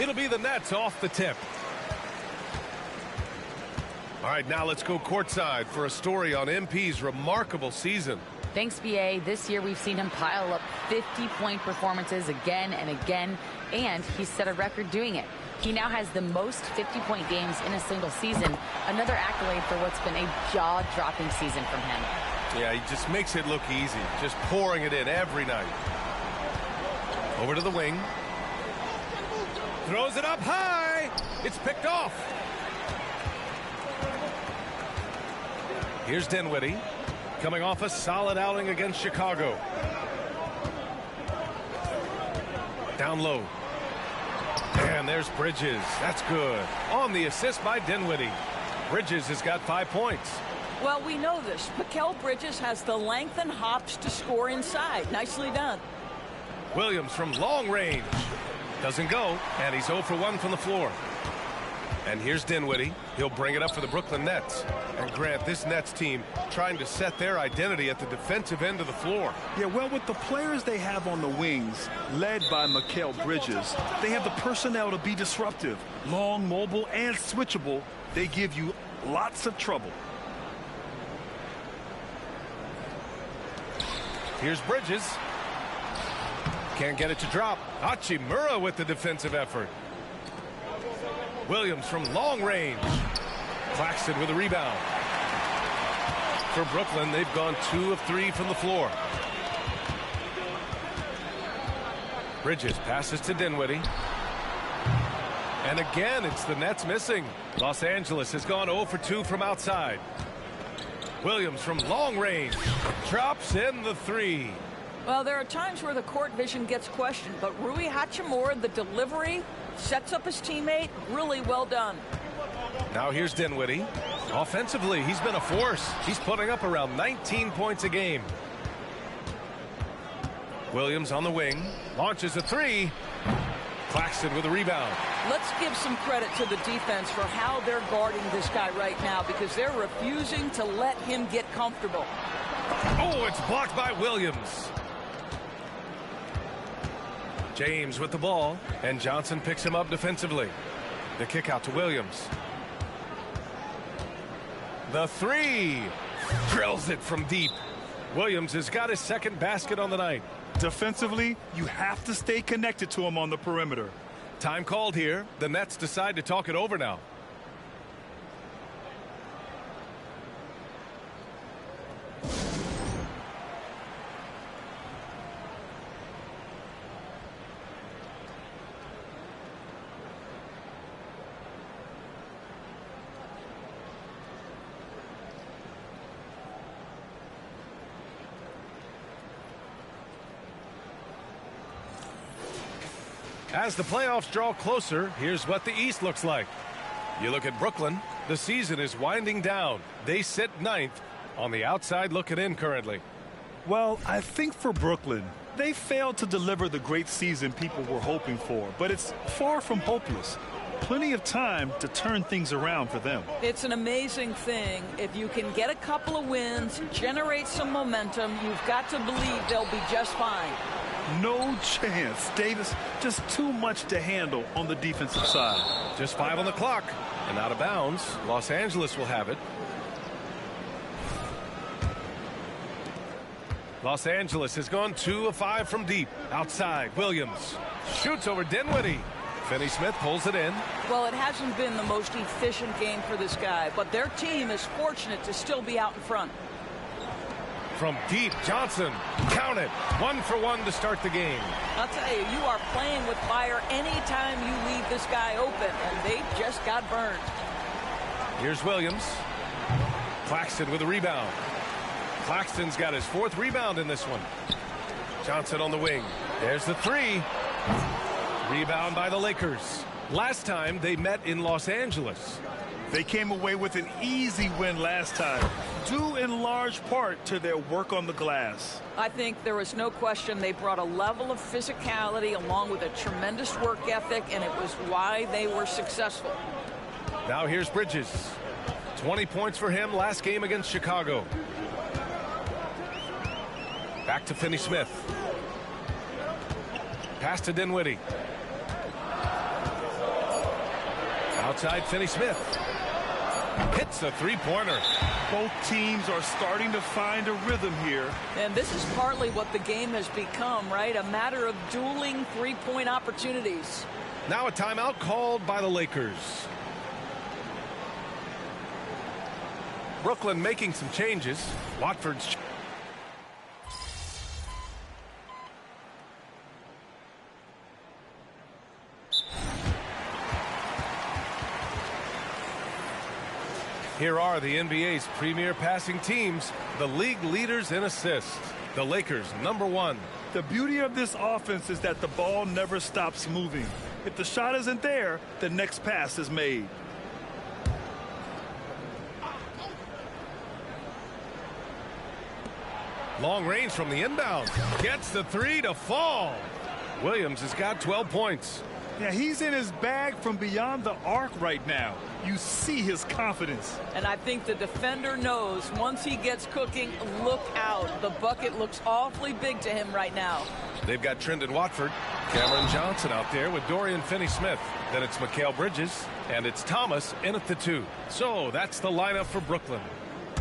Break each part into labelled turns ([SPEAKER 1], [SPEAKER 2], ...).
[SPEAKER 1] It'll be the Nets off the tip. All right, now let's go courtside for a story on MP's remarkable season.
[SPEAKER 2] Thanks, BA. This year we've seen him pile up 50-point performances again and again, and he's set a record doing it. He now has the most 50-point games in a single season, another accolade for what's been a jaw-dropping season from him.
[SPEAKER 1] Yeah, he just makes it look easy, just pouring it in every night. Over to the wing. Throws it up high. It's picked off. Here's Dinwiddie, coming off a solid outing against Chicago. Down low. And there's Bridges. That's good. On the assist by Dinwiddie. Bridges has got 5 points.
[SPEAKER 3] Well, we know this. Mikal Bridges has the length and hops to score inside. Nicely done.
[SPEAKER 1] Williams from long range. Doesn't go, and he's 0 for 1 from the floor. And here's Dinwiddie. He'll bring it up for the Brooklyn Nets. And Grant, this Nets team trying to set their identity at the defensive end of the floor.
[SPEAKER 4] Yeah, well, with the players they have on the wings, led by Mikal Bridges, they have the personnel to be disruptive. Long, mobile, and switchable. They give you lots of trouble.
[SPEAKER 1] Here's Bridges. Can't get it to drop. Hachimura with the defensive effort. Williams from long range. Claxton with a rebound. For Brooklyn, they've gone 2 of 3 from the floor. Bridges passes to Dinwiddie. And again, it's the Nets missing. Los Angeles has gone 0 for 2 from outside. Williams from long range. Drops in the 3.
[SPEAKER 3] Well, there are times where the court vision gets questioned, but Rui Hachimura, the delivery, sets up his teammate. Really well done.
[SPEAKER 1] Now here's Dinwiddie. Offensively, he's been a force. He's putting up around 19 points a game. Williams on the wing. Launches a 3. Claxton with a rebound.
[SPEAKER 3] Let's give some credit to the defense for how they're guarding this guy right now, because they're refusing to let him get comfortable.
[SPEAKER 1] Oh, it's blocked by Williams. James with the ball, and Johnson picks him up defensively. The kick out to Williams. The 3. Drills it from deep. Williams has got his second basket on the night.
[SPEAKER 4] Defensively, you have to stay connected to him on the perimeter.
[SPEAKER 1] Time called here. The Nets decide to talk it over now. As the playoffs draw closer, here's what the East looks like. You look at Brooklyn, the season is winding down. They sit 9th on the outside looking in currently.
[SPEAKER 4] Well, I think for Brooklyn, they failed to deliver the great season people were hoping for, but it's far from hopeless. Plenty of time to turn things around for them.
[SPEAKER 3] It's an amazing thing. If you can get a couple of wins, generate some momentum, you've got to believe they'll be just fine.
[SPEAKER 4] No chance. Davis, just too much to handle on the defensive side.
[SPEAKER 1] Just 5 on the clock. And out of bounds. Los Angeles will have it. Los Angeles has gone 2 of 5 from deep. Outside, Williams shoots over Dinwiddie. Finney-Smith pulls it in.
[SPEAKER 3] Well, it hasn't been the most efficient game for this guy, but their team is fortunate to still be out in front.
[SPEAKER 1] From deep, Johnson. Count it. 1 for 1 to start the game.
[SPEAKER 3] I'll tell you, you are playing with fire anytime you leave this guy open, and they just got burned.
[SPEAKER 1] Here's Williams. Claxton with a rebound. Claxton's got his 4th rebound in this one. Johnson on the wing. There's the 3. Rebound by the Lakers. Last time they met in Los Angeles.
[SPEAKER 4] They came away with an easy win last time, due in large part to their work on the glass.
[SPEAKER 3] I think there was no question they brought a level of physicality along with a tremendous work ethic, and it was why they were successful.
[SPEAKER 1] Now here's Bridges. 20 points for him last game against Chicago. Back to Finney-Smith. Pass to Dinwiddie. Outside, Finney-Smith. Hits a three-pointer.
[SPEAKER 4] Both teams are starting to find a rhythm here.
[SPEAKER 3] And this is partly what the game has become, right? A matter of dueling three-point opportunities.
[SPEAKER 1] Now a timeout called by the Lakers. Brooklyn making some changes. Watford's... Here are the NBA's premier passing teams, the league leaders in assists. The Lakers, #1.
[SPEAKER 4] The beauty of this offense is that the ball never stops moving. If the shot isn't there, the next pass is made.
[SPEAKER 1] Long range from the inbound. Gets the three to fall. Williams has got 12 points.
[SPEAKER 4] Yeah, he's in his bag from beyond the arc right now. You see his confidence.
[SPEAKER 3] And I think the defender knows once he gets cooking, look out. The bucket looks awfully big to him right now.
[SPEAKER 1] They've got Trendon Watford, Cameron Johnson out there with Dorian Finney-Smith. Then it's Mikal Bridges, and it's Thomas in at the 2. So that's the lineup for Brooklyn.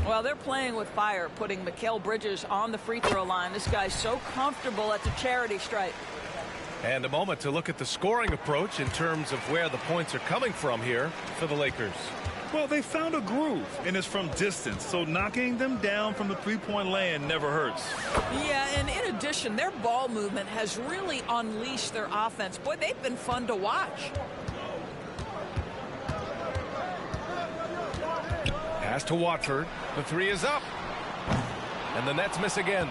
[SPEAKER 3] Well, they're playing with fire, putting Mikal Bridges on the free throw line. This guy's so comfortable at the charity stripe.
[SPEAKER 1] And a moment to look at the scoring approach in terms of where the points are coming from here for the Lakers.
[SPEAKER 4] Well, they found a groove, and it's from distance, so knocking them down from the three-point land never hurts.
[SPEAKER 3] Yeah, and in addition, their ball movement has really unleashed their offense. Boy, they've been fun to watch.
[SPEAKER 1] Pass to Watford. The three is up. And the Nets miss again.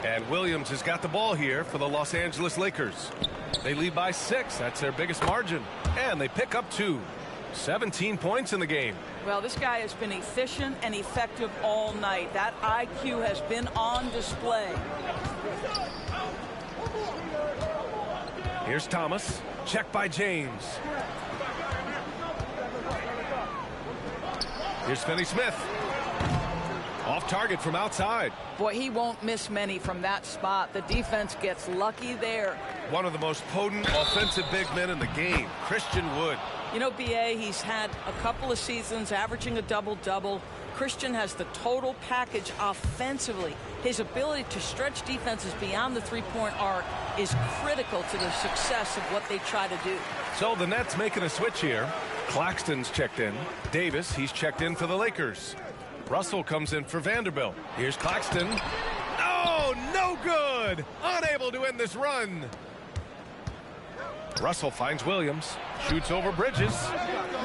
[SPEAKER 1] And Williams has got the ball here for the Los Angeles Lakers. They lead by 6. That's their biggest margin. And they pick up 2. 17 points in the game.
[SPEAKER 3] Well, this guy has been efficient and effective all night. That IQ has been on display.
[SPEAKER 1] Here's Thomas. Check by James. Here's Finney-Smith. Off target from outside.
[SPEAKER 3] Boy, he won't miss many from that spot. The defense gets lucky there.
[SPEAKER 1] One of the most potent offensive big men in the game, Christian Wood.
[SPEAKER 3] You know, BA, he's had a couple of seasons averaging a double-double. Christian has the total package offensively. His ability to stretch defenses beyond the three-point arc is critical to the success of what they try to do.
[SPEAKER 1] So the Nets making a switch here. Claxton's checked in. Davis, he's checked in for the Lakers. Russell comes in for Vanderbilt. Here's Claxton. Oh, no good! Unable to end this run. Russell finds Williams. Shoots over Bridges.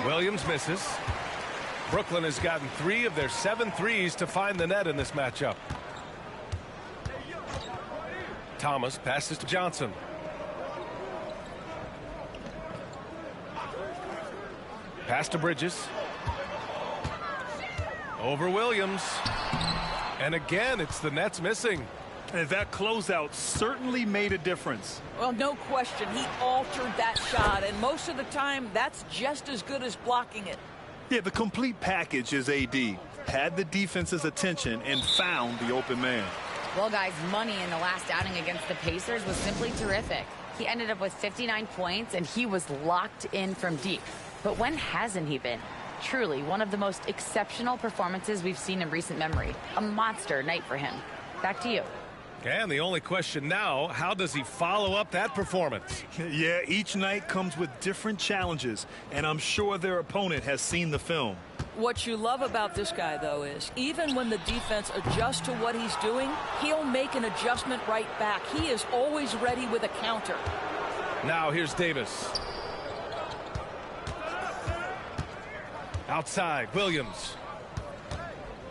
[SPEAKER 1] Williams misses. Brooklyn has gotten 3 of their 7 threes to find the net in this matchup. Thomas passes to Johnson. Pass to Bridges. Over Williams. And again, it's the Nets missing.
[SPEAKER 4] And that closeout certainly made a difference.
[SPEAKER 3] Well, no question. He altered that shot, and most of the time, that's just as good as blocking it.
[SPEAKER 4] Yeah, the complete package is AD. Had the defense's attention and found the open man.
[SPEAKER 2] Well, guys, money in the last outing against the Pacers was simply terrific. He ended up with 59 points, and he was locked in from deep. But when hasn't he been? Truly one of the most exceptional performances we've seen in recent memory. A monster night for him. Back to you.
[SPEAKER 1] And the only question now, how does he follow up that performance?
[SPEAKER 4] Yeah, each night comes with different challenges, and I'm sure their opponent has seen the film.
[SPEAKER 3] What you love about this guy, though, is even when the defense adjusts to what he's doing, he'll make an adjustment right back. He is always ready with a counter.
[SPEAKER 1] Now here's Davis. Outside, Williams.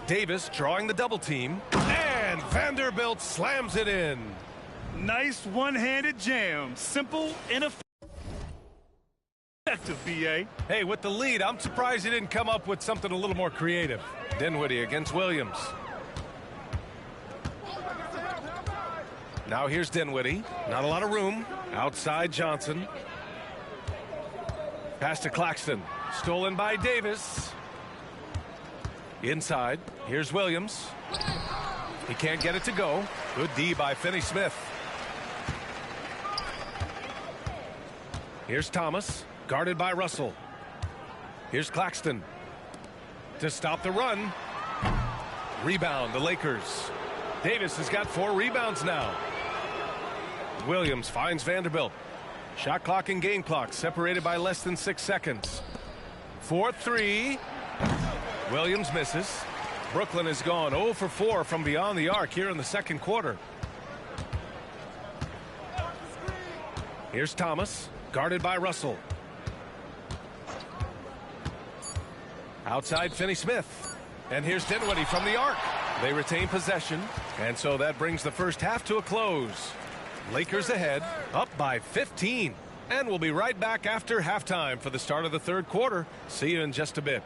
[SPEAKER 1] Davis drawing the double team. And Vanderbilt slams it in.
[SPEAKER 4] Nice one-handed jam. Simple and effective, BA.
[SPEAKER 1] Hey, with the lead, I'm surprised he didn't come up with something a little more creative. Dinwiddie against Williams. Now here's Dinwiddie. Not a lot of room. Outside, Johnson. Pass to Claxton. Stolen by Davis. Inside. Here's Williams. He can't get it to go. Good D by Finney-Smith. Here's Thomas. Guarded by Russell. Here's Claxton to stop the run. Rebound, the Lakers. Davis has got 4 rebounds now. Williams finds Vanderbilt. Shot clock and game clock separated by less than 6 seconds. 4-3. Williams misses. Brooklyn has gone 0 for 4 from beyond the arc here in the second quarter. Here's Thomas, guarded by Russell. Outside Finney-Smith. And here's Dinwiddie from the arc. They retain possession, and so that brings the first half to a close. Lakers ahead, up by 15. And we'll be right back after halftime for the start of the third quarter. See you in just a bit.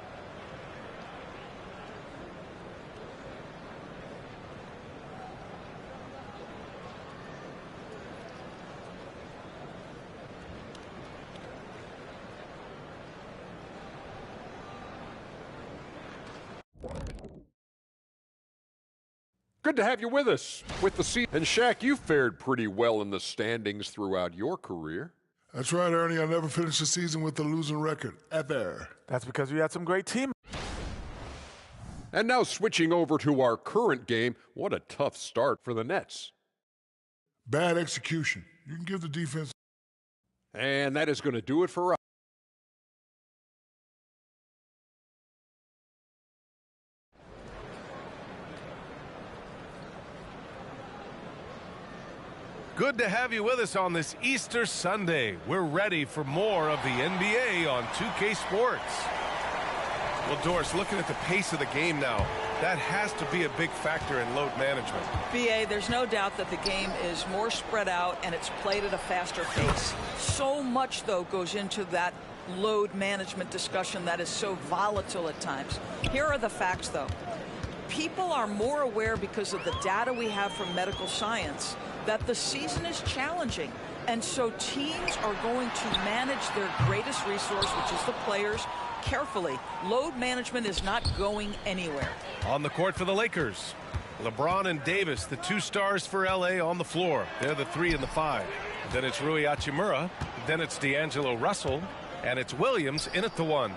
[SPEAKER 5] Good to have you with us with the season. And Shaq, you fared pretty well in the standings throughout your career.
[SPEAKER 6] That's right, Ernie. I never finished the season with a losing record, ever.
[SPEAKER 7] That's because we had some great team.
[SPEAKER 5] And now switching over to our current game, what a tough start for the Nets.
[SPEAKER 6] Bad execution. You can give the defense.
[SPEAKER 5] And that is going to do it for us.
[SPEAKER 1] Good to have you with us on this Easter Sunday. We're ready for more of the NBA on 2K Sports. Well, Doris, looking at the pace of the game now, that has to be a big factor in load management.
[SPEAKER 3] BA, there's no doubt that the game is more spread out and it's played at a faster pace. So much, though, goes into that load management discussion that is so volatile at times. Here are the facts, though. People are more aware because of the data we have from medical science that the season is challenging. And so teams are going to manage their greatest resource, which is the players, carefully. Load management is not going anywhere.
[SPEAKER 1] On the court for the Lakers, LeBron and Davis, the 2 stars for LA on the floor. They're the 3 and the 5. Then it's Rui Hachimura. Then it's D'Angelo Russell. And it's Williams in at the 1.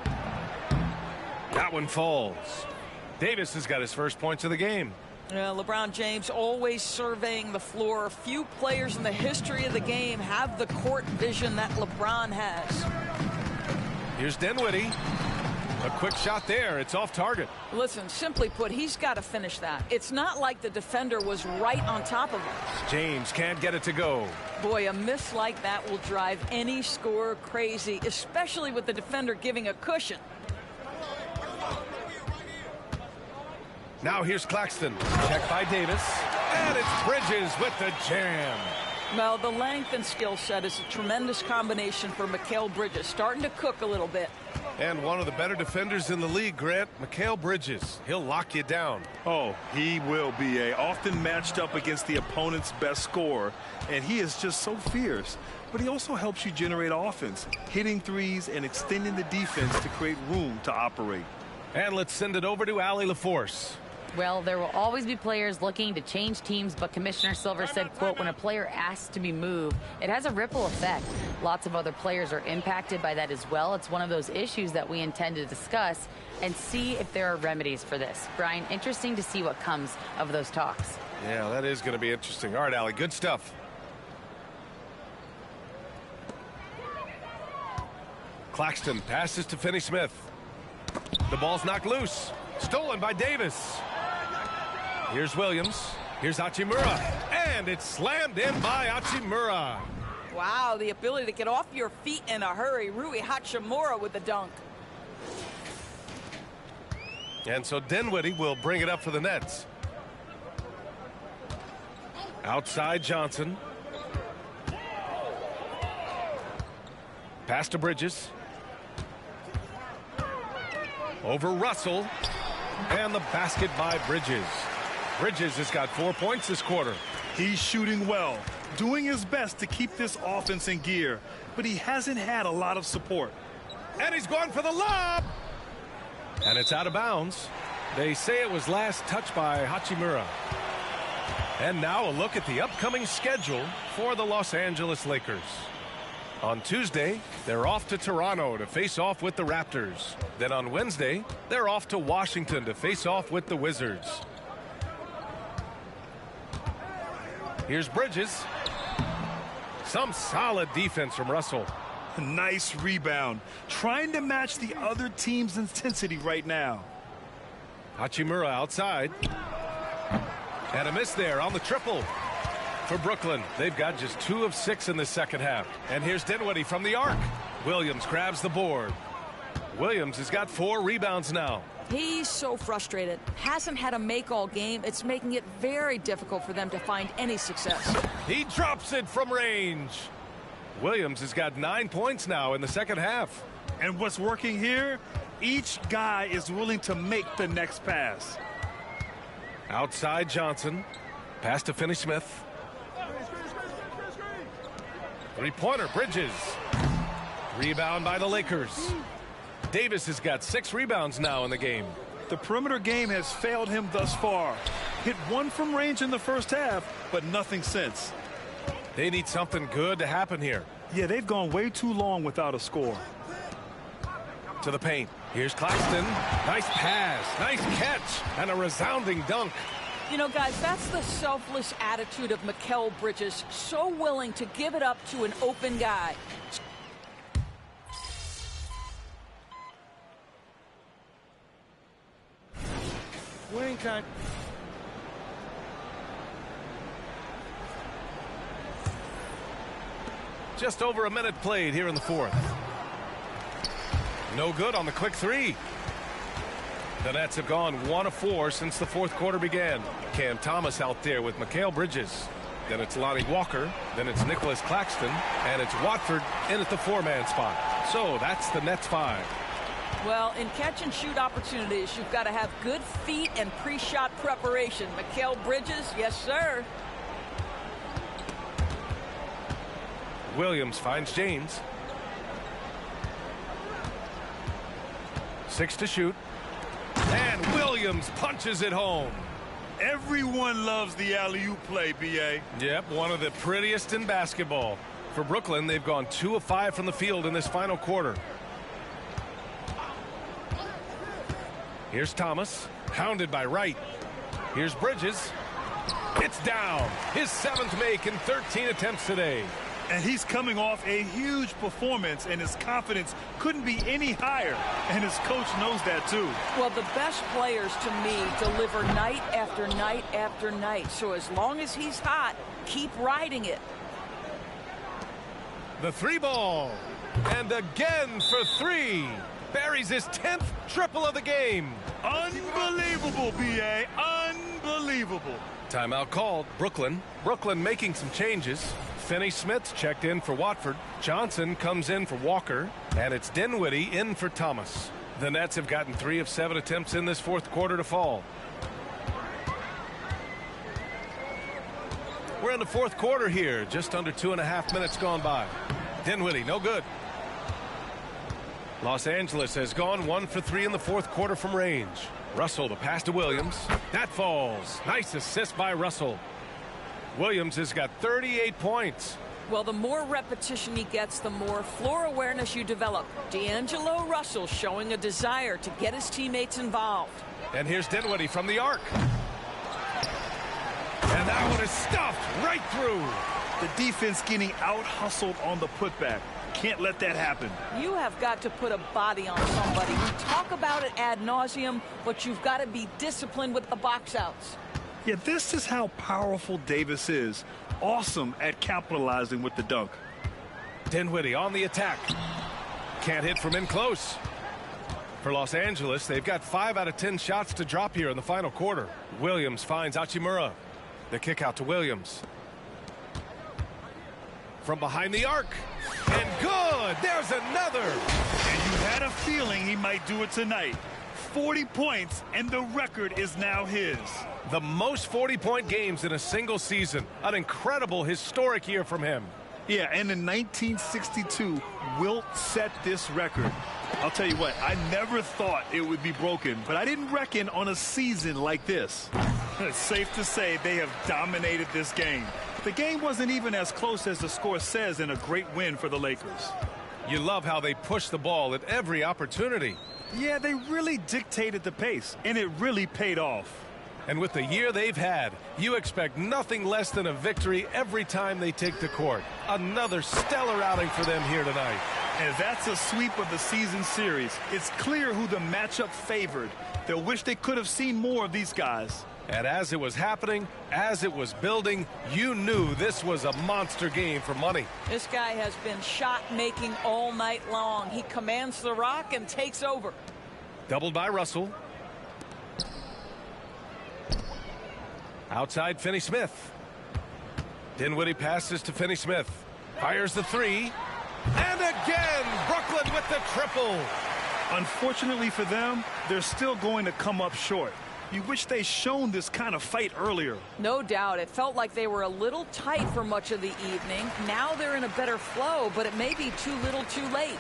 [SPEAKER 1] That one falls. Davis has got his first points of the game.
[SPEAKER 3] LeBron James always surveying the floor. Few players in the history of the game have the court vision that LeBron has.
[SPEAKER 1] Here's Dinwiddie. A quick shot there. It's off target.
[SPEAKER 3] Listen, simply put, he's got to finish that. It's not like the defender was right on top of him.
[SPEAKER 1] James can't get it to go.
[SPEAKER 3] Boy, a miss like that will drive any scorer crazy, especially with the defender giving a cushion.
[SPEAKER 1] Now here's Claxton. Check by Davis. And it's Bridges with the jam.
[SPEAKER 3] Well, the length and skill set is a tremendous combination for Mikal Bridges. Starting to cook a little bit.
[SPEAKER 1] And one of the better defenders in the league, Grant, Mikal Bridges. He'll lock you down.
[SPEAKER 4] Oh, he will be often matched up against the opponent's best scorer. And he is just so fierce. But he also helps you generate offense, hitting threes and extending the defense to create room to operate.
[SPEAKER 1] And let's send it over to Allie LaForce.
[SPEAKER 2] Well, there will always be players looking to change teams, but Commissioner Silver said, quote, when a player asks to be moved, it has a ripple effect. Lots of other players are impacted by that as well. It's one of those issues that we intend to discuss and see if there are remedies for this. Brian, interesting to see what comes of those talks.
[SPEAKER 1] Yeah, that is going to be interesting. All right, Allie, good stuff. Claxton passes to Finney-Smith. The ball's knocked loose. Stolen by Davis. Here's Williams. Here's Hachimura. And it's slammed in by Hachimura.
[SPEAKER 3] Wow, the ability to get off your feet in a hurry. Rui Hachimura with the dunk.
[SPEAKER 1] And so Dinwiddie will bring it up for the Nets. Outside Johnson. Pass to Bridges. Over Russell. And the basket by Bridges. Bridges has got 4 points this quarter.
[SPEAKER 4] He's shooting well, doing his best to keep this offense in gear, but he hasn't had a lot of support.
[SPEAKER 1] And he's going for the lob. And it's out of bounds. They say it was last touched by Hachimura. And now a look at the upcoming schedule for the Los Angeles Lakers. On Tuesday, they're off to Toronto to face off with the Raptors. Then on Wednesday, they're off to Washington to face off with the Wizards. Here's Bridges. Some solid defense from Russell.
[SPEAKER 4] Nice rebound. Trying to match the other team's intensity right now.
[SPEAKER 1] Hachimura outside. And a miss there on the triple. For Brooklyn, they've got just 2 of 6 in the second half. And here's Dinwiddie from the arc. Williams grabs the board. Williams has got 4 rebounds now.
[SPEAKER 3] He's so frustrated. Hasn't had a make all game. It's making it very difficult for them to find any success.
[SPEAKER 1] He drops it from range. Williams has got 9 points now in the second half.
[SPEAKER 4] And what's working here? Each guy is willing to make the next pass.
[SPEAKER 1] Outside Johnson. Pass to Finney-Smith. Three-pointer, Bridges. Rebound by the Lakers. Davis has got 6 rebounds now in the game.
[SPEAKER 4] The perimeter game has failed him thus far. Hit 1 from range in the first half, but nothing since.
[SPEAKER 1] They need something good to happen here.
[SPEAKER 4] Yeah, they've gone way too long without a score.
[SPEAKER 1] To the paint. Here's Claxton. Nice pass, nice catch, and a resounding dunk.
[SPEAKER 3] You know, guys, that's the selfless attitude of Mikal Bridges. So willing to give it up to an open guy.
[SPEAKER 1] Winning time. Just over a minute played here in the fourth. No good on the quick 3. The Nets have gone 1 of 4 since the fourth quarter began. Cam Thomas out there with Mikal Bridges. Then it's Lonnie Walker. Then it's Nicholas Claxton. And it's Watford in at the 4-man spot. So that's the Nets 5.
[SPEAKER 3] Well, in catch-and-shoot opportunities, you've got to have good feet and pre-shot preparation. Mikal Bridges, yes, sir.
[SPEAKER 1] Williams finds James. 6 to shoot. And Williams punches it home.
[SPEAKER 4] Everyone loves the alley-oop play, B.A.
[SPEAKER 1] Yep, one of the prettiest in basketball. For Brooklyn, they've gone 2 of 5 from the field in this final quarter. Here's Thomas, hounded by Wright. Here's Bridges. It's down. His 7th make in 13 attempts today.
[SPEAKER 4] And he's coming off a huge performance, and his confidence couldn't be any higher. And his coach knows that, too.
[SPEAKER 3] Well, the best players, to me, deliver night after night after night. So as long as he's hot, keep riding it.
[SPEAKER 1] The 3 ball. And again for 3. Buries his 10th triple of the game.
[SPEAKER 4] Unbelievable, B.A. Unbelievable.
[SPEAKER 1] Timeout called. Brooklyn. Brooklyn making some changes. Finney-Smith checked in for Watford. Johnson comes in for Walker. And it's Dinwiddie in for Thomas. The Nets have gotten 3 of 7 attempts in this fourth quarter to fall. We're in the fourth quarter here. Just under 2.5 minutes gone by. Dinwiddie, no good. Los Angeles has gone 1 for 3 in the fourth quarter from range. Russell, the pass to Williams. That falls. Nice assist by Russell. Williams has got 38 points.
[SPEAKER 3] Well, the more repetition he gets, the more floor awareness you develop. D'Angelo Russell showing a desire to get his teammates involved.
[SPEAKER 1] And here's Dinwiddie from the arc. And that one is stuffed right through.
[SPEAKER 4] The defense getting out-hustled on the putback. Can't let that happen.
[SPEAKER 3] You have got to put a body on somebody. We talk about it ad nauseum, but you've got to be disciplined with the box outs.
[SPEAKER 4] Yeah, this is how powerful Davis is. Awesome at capitalizing with the dunk.
[SPEAKER 1] Dinwiddie on the attack. Can't hit from in close. For Los Angeles, they've got 5 out of 10 shots to drop here in the final quarter. Williams finds Hachimura. The kick out to Williams. From behind the arc. And good! There's another!
[SPEAKER 4] And you had a feeling he might do it tonight. 40 points, and the record is now his.
[SPEAKER 1] The most 40-point games in a single season. An incredible historic year from him.
[SPEAKER 4] Yeah, and in 1962, Wilt set this record. I'll tell you what, I never thought it would be broken, but I didn't reckon on a season like this. It's safe to say they have dominated this game. The game wasn't even as close as the score says in a great win for the Lakers.
[SPEAKER 1] You love how they push the ball at every opportunity.
[SPEAKER 4] Yeah, they really dictated the pace, and it really paid off.
[SPEAKER 1] And with the year they've had, you expect nothing less than a victory every time they take the court. Another stellar outing for them here tonight.
[SPEAKER 4] And that's a sweep of the season series. It's clear who the matchup favored. They'll wish they could have seen more of these guys.
[SPEAKER 1] And as it was happening, as it was building, you knew this was a monster game for money.
[SPEAKER 3] This guy has been shot-making all night long. He commands the rock and takes over.
[SPEAKER 1] Doubled by Russell. Outside Finney-Smith. Dinwiddie passes to Finney-Smith. Fires the three. And again, Brooklyn with the triple.
[SPEAKER 4] Unfortunately for them, they're still going to come up short. You wish they'd shown this kind of fight earlier.
[SPEAKER 3] No doubt. It felt like they were a little tight for much of the evening. Now they're in a better flow, but it may be too little too late.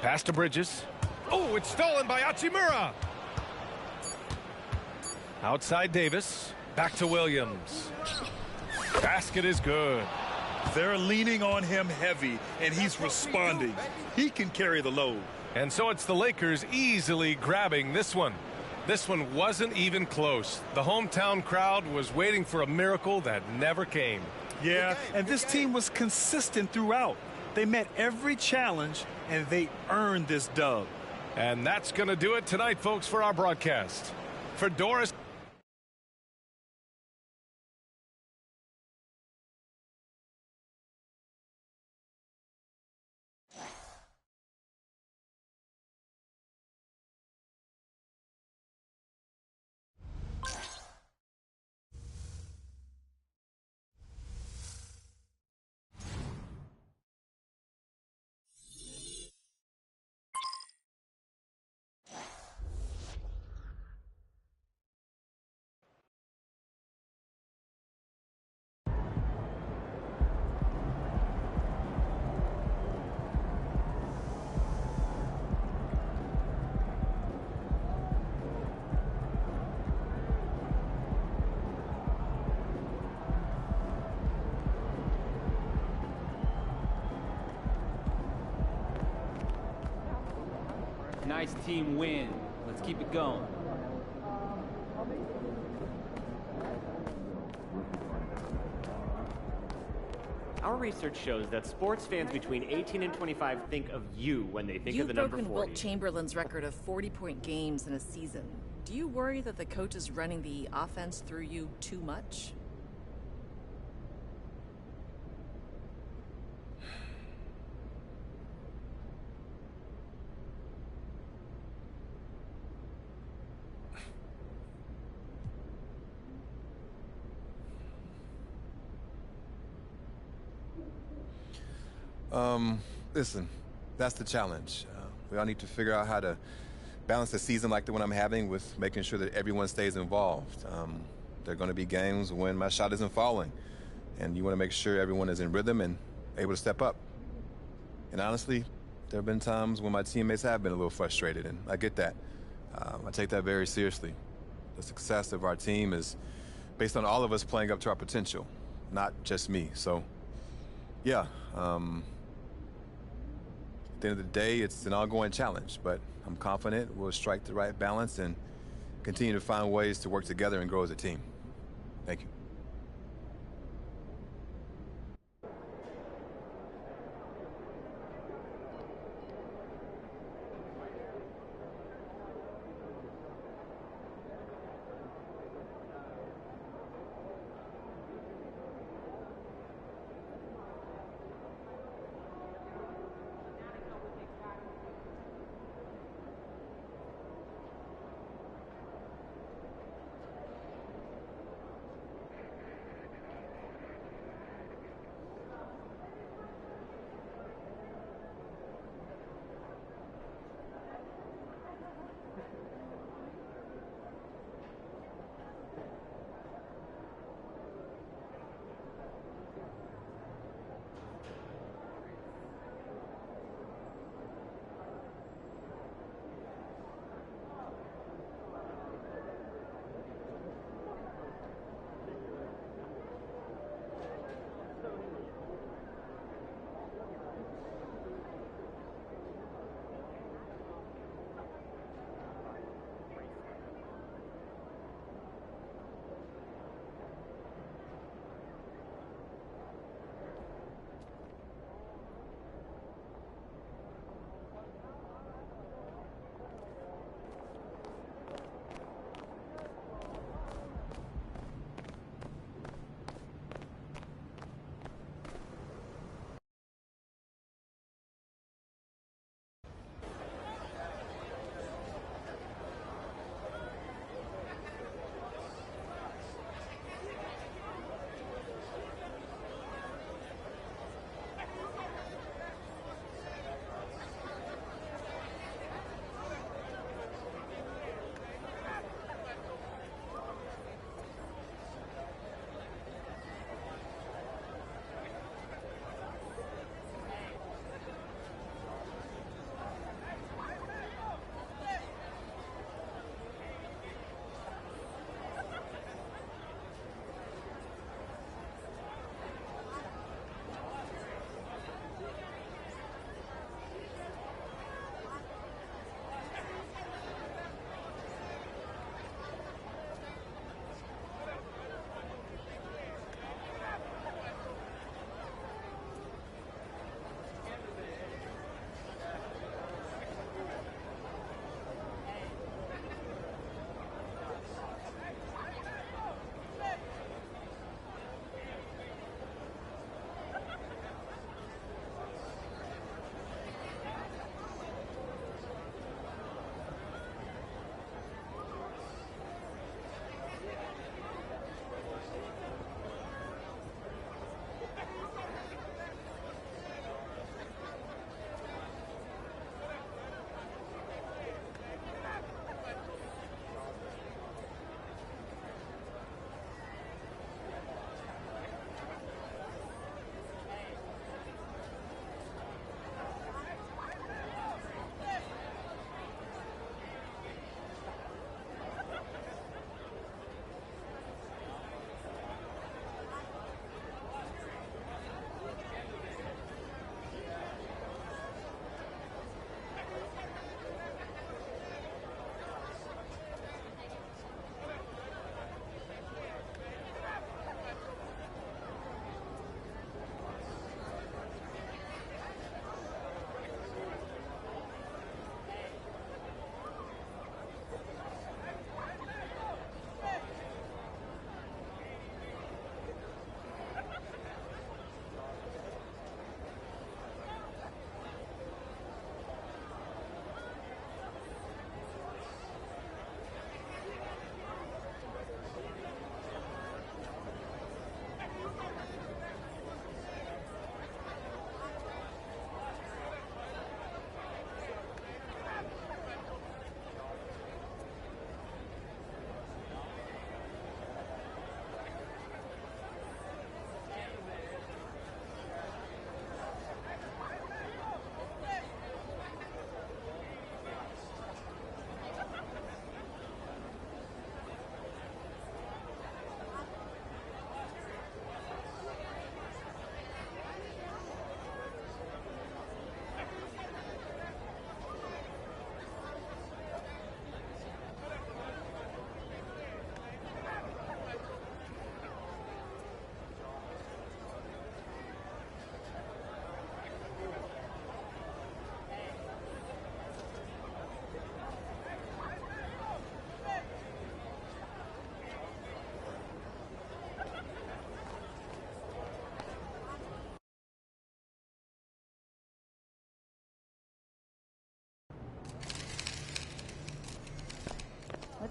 [SPEAKER 1] Pass to Bridges. Oh, it's stolen by Hachimura. Outside Davis. Back to Williams. Basket is good.
[SPEAKER 4] They're leaning on him heavy, and he's responding. He can carry the load.
[SPEAKER 1] And so it's the Lakers easily grabbing this one. This one wasn't even close. The hometown crowd was waiting for a miracle that never came.
[SPEAKER 4] Yeah, and this team was consistent throughout. They met every challenge, and they earned this dub.
[SPEAKER 1] And that's going to do it tonight, folks, for our broadcast. For Doris.
[SPEAKER 7] Nice team win. Let's keep it going. Our research shows that sports fans between 18 and 25 think of you when they think of the number 40.
[SPEAKER 8] You've broken Wilt Chamberlain's record of 40-point games in a season. Do you worry that the coach is running the offense through you too much?
[SPEAKER 9] Listen, that's the challenge. We all need to figure out how to balance a season like the one I'm having with making sure that everyone stays involved. There are going to be games when my shot isn't falling, and you want to make sure everyone is in rhythm and able to step up. And honestly, there have been times when my teammates have been a little frustrated, and I get that. I take that very seriously. The success of our team is based on all of us playing up to our potential, not just me. So, yeah, at the end of the day, it's an ongoing challenge, but I'm confident we'll strike the right balance and continue to find ways to work together and grow as a team. Thank you.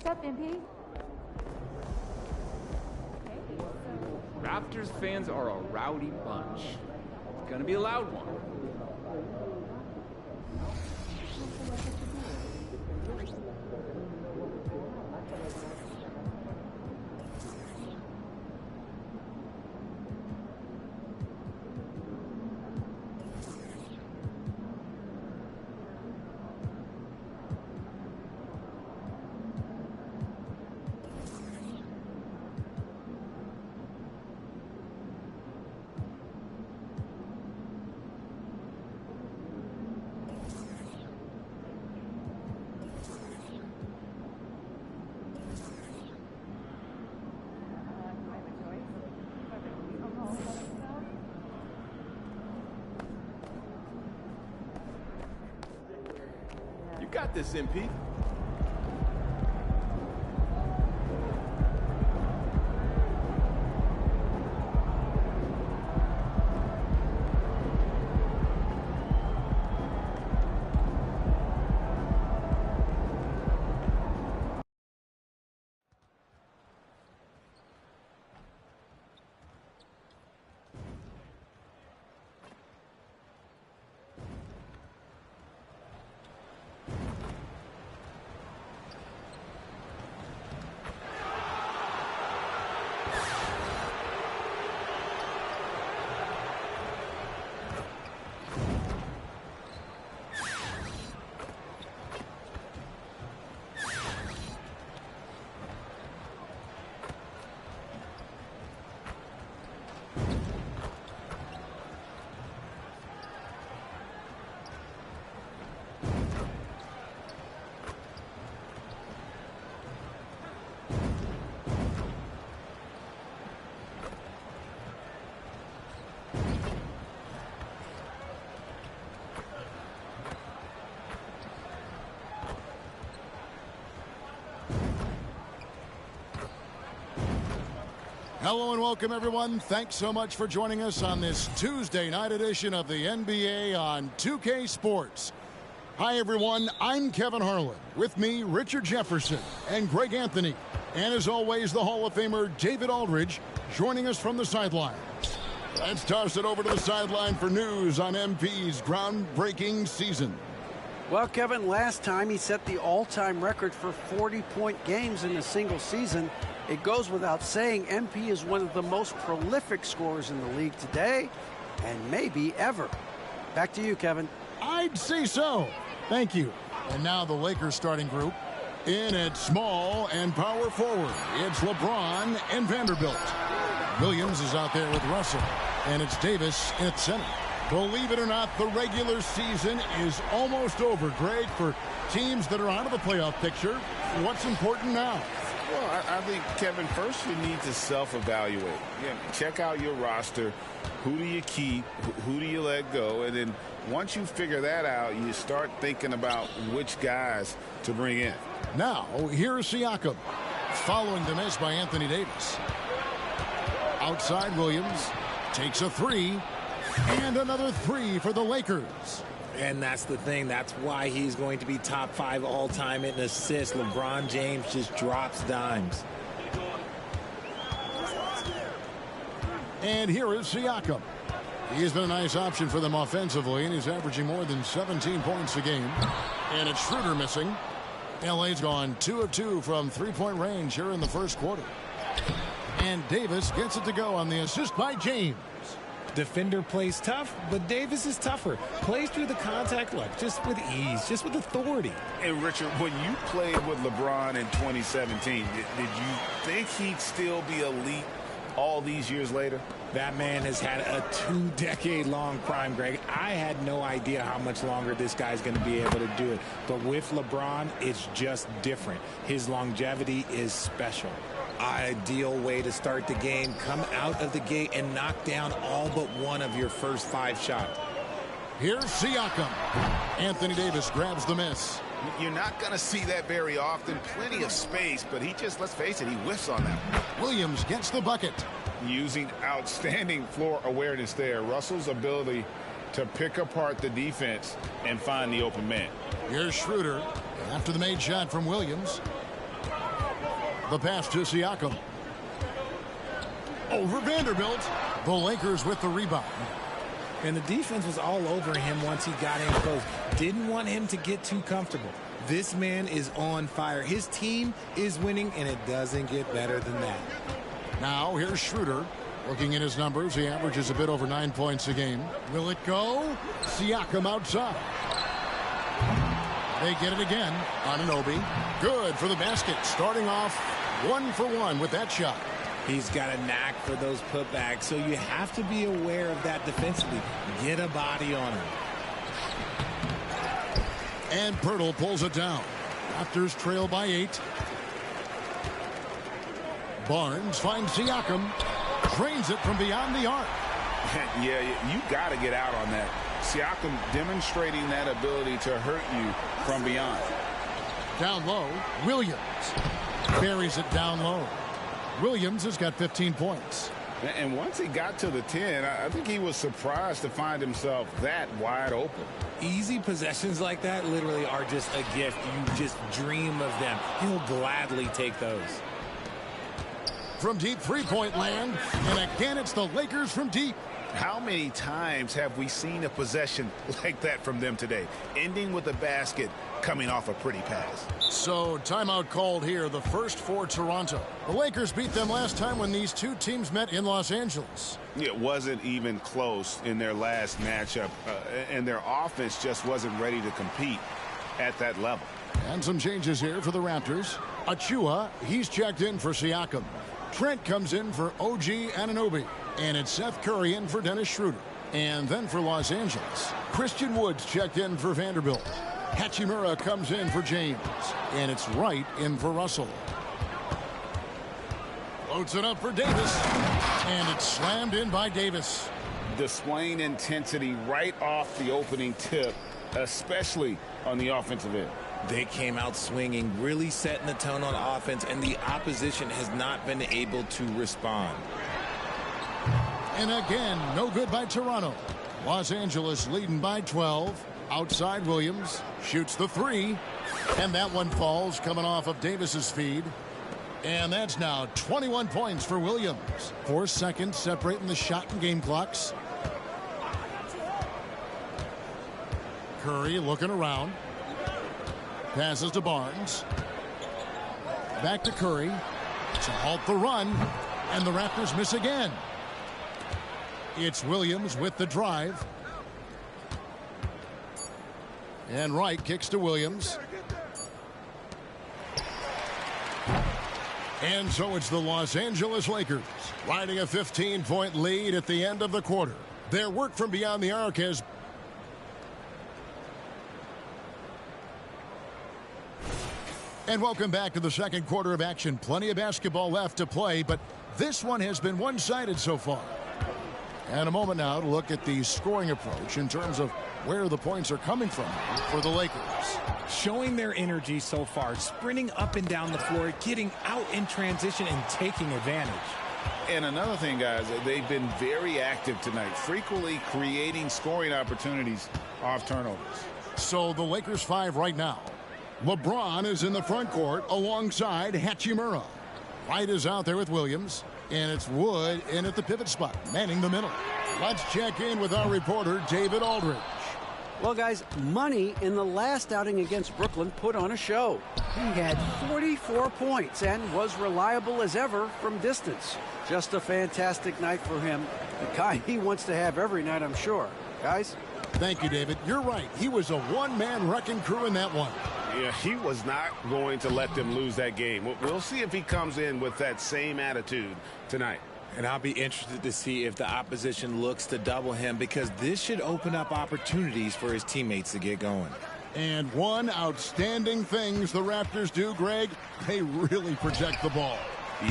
[SPEAKER 10] up, MP?
[SPEAKER 11] Raptors fans are a rowdy bunch. It's gonna be a loud one.
[SPEAKER 12] You got this, MP.
[SPEAKER 13] Hello and welcome, everyone. Thanks so much for joining us on this Tuesday night edition of the NBA on 2K Sports. Hi, everyone. I'm Kevin Harlan. With me, Richard Jefferson and Greg Anthony. And as always, the Hall of Famer David Aldridge joining us from the sideline. Let's toss it over to the sideline for news on MP's groundbreaking season.
[SPEAKER 14] Well, Kevin, last time he set the all-time record for 40-point games in a single season. It goes without saying MP is one of the most prolific scorers in the league today, and maybe ever. Back to you, Kevin.
[SPEAKER 13] I'd say so. Thank you. And now the Lakers starting group. In at small and power forward, it's LeBron and Vanderbilt. Williams is out there with Russell, and it's Davis at center. Believe it or not, the regular season is almost over, Greg, for teams that are out of the playoff picture. What's important now?
[SPEAKER 15] Well, I think, Kevin, first you need to self-evaluate. Check out your roster. Who do you keep? Who do you let go? And then once you figure that out, you start thinking about which guys to bring in.
[SPEAKER 13] Now, here's Siakam, following the miss by Anthony Davis. Outside, Williams takes a three, and another three for the Lakers.
[SPEAKER 16] And that's the thing. That's why he's going to be top 5 all-time in assists. LeBron James just drops dimes.
[SPEAKER 13] And here is Siakam. He's been a nice option for them offensively, and he's averaging more than 17 points a game. And it's Schroeder missing. LA's gone 2 of 2 from three-point range here in the first quarter. And Davis gets it to go on the assist by James.
[SPEAKER 16] Defender plays tough, but Davis is tougher. Plays through the contact just with ease, just with authority.
[SPEAKER 15] And Richard, when you played with LeBron in 2017, did you think he'd still be elite all these years later?
[SPEAKER 16] That man has had a 2-decade-long prime, Greg. I had no idea how much longer this guy's going to be able to do it. But with LeBron, it's just different. His longevity is special. Ideal way to start the game. Come out of the gate and knock down all but one of your first 5 shots.
[SPEAKER 13] Here's Siakam. Anthony Davis grabs the miss.
[SPEAKER 15] You're not going to see that very often. Plenty of space, but he just, let's face it, he whiffs on that.
[SPEAKER 13] Williams gets the bucket.
[SPEAKER 15] Using outstanding floor awareness there. Russell's ability to pick apart the defense and find the open man.
[SPEAKER 13] Here's Schroeder after the made shot from Williams. The pass to Siakam. Over Vanderbilt. The Lakers with the rebound.
[SPEAKER 16] And the defense was all over him once he got in close. Didn't want him to get too comfortable. This man is on fire. His team is winning, and it doesn't get better than that.
[SPEAKER 13] Now here's Schroeder. Looking at his numbers, he averages a bit over 9 points a game. Will it go? Siakam outside. They get it again. Anunoby. Good for the basket. Starting off 1 for 1 with that shot.
[SPEAKER 16] He's got a knack for those putbacks, so you have to be aware of that defensively. Get a body on him.
[SPEAKER 13] And Pirtle pulls it down. Raptors trail by 8. Barnes finds Siakam. Drains it from beyond the arc.
[SPEAKER 15] Yeah, you got to get out on that. Siakam demonstrating that ability to hurt you from beyond.
[SPEAKER 13] Down low, Williams buries it down low. Williams has got 15 points.
[SPEAKER 15] And once he got to the 10, I think he was surprised to find himself that wide open.
[SPEAKER 16] Easy possessions like that literally are just a gift. You just dream of them. He'll gladly take those.
[SPEAKER 13] From deep three-point land, and again it's the Lakers from deep.
[SPEAKER 15] How many times have we seen a possession like that from them today, ending with a basket coming off a pretty pass?
[SPEAKER 13] So timeout called here, the first for Toronto. The Lakers beat them last time when these two teams met in Los Angeles.
[SPEAKER 15] It wasn't even close in their last matchup, and their offense just wasn't ready to compete at that level.
[SPEAKER 13] And some changes here for the Raptors. Achua, he's checked in for Siakam. Trent comes in for OG Anunoby. And it's Seth Curry in for Dennis Schroeder. And then for Los Angeles, Christian Woods checked in for Vanderbilt. Hachimura comes in for James. And it's Wright in for Russell. Floats it up for Davis. And it's slammed in by Davis.
[SPEAKER 15] Displaying intensity right off the opening tip, especially on the offensive end.
[SPEAKER 16] They came out swinging, really setting the tone on offense, and the opposition has not been able to respond.
[SPEAKER 13] And again, no good by Toronto. Los Angeles leading by 12. Outside Williams shoots the 3. And that one falls coming off of Davis's feed. And that's now 21 points for Williams. 4 seconds separating the shot and game clocks. Curry looking around. Passes to Barnes. Back to Curry. To halt the run. And the Raptors miss again. It's Williams with the drive. And Wright kicks to Williams. And so it's the Los Angeles Lakers riding a 15-point lead at the end of the quarter. Their work from beyond the arc has... And welcome back to the second quarter of action. Plenty of basketball left to play, but this one has been one-sided so far. And a moment now to look at the scoring approach in terms of where the points are coming from for the Lakers.
[SPEAKER 16] Showing their energy so far, sprinting up and down the floor, getting out in transition and taking advantage.
[SPEAKER 15] And another thing, guys, they've been very active tonight, frequently creating scoring opportunities off turnovers.
[SPEAKER 13] So the Lakers 5 right now. LeBron is in the front court alongside Hachimura. Wright is out there with Williams. And it's Wood in at the pivot spot, manning the middle. Let's check in with our reporter, David Aldridge.
[SPEAKER 14] Well, guys, Money in the last outing against Brooklyn put on a show. He had 44 points and was reliable as ever from distance. Just a fantastic night for him. The kind he wants to have every night, I'm sure. Guys?
[SPEAKER 13] Thank you, David. You're right. He was a one-man wrecking crew in that one.
[SPEAKER 15] Yeah, he was not going to let them lose that game. We'll see if he comes in with that same attitude tonight.
[SPEAKER 16] And I'll be interested to see if the opposition looks to double him, because this should open up opportunities for his teammates to get going.
[SPEAKER 13] And one outstanding things the Raptors do, Greg, they really protect the ball.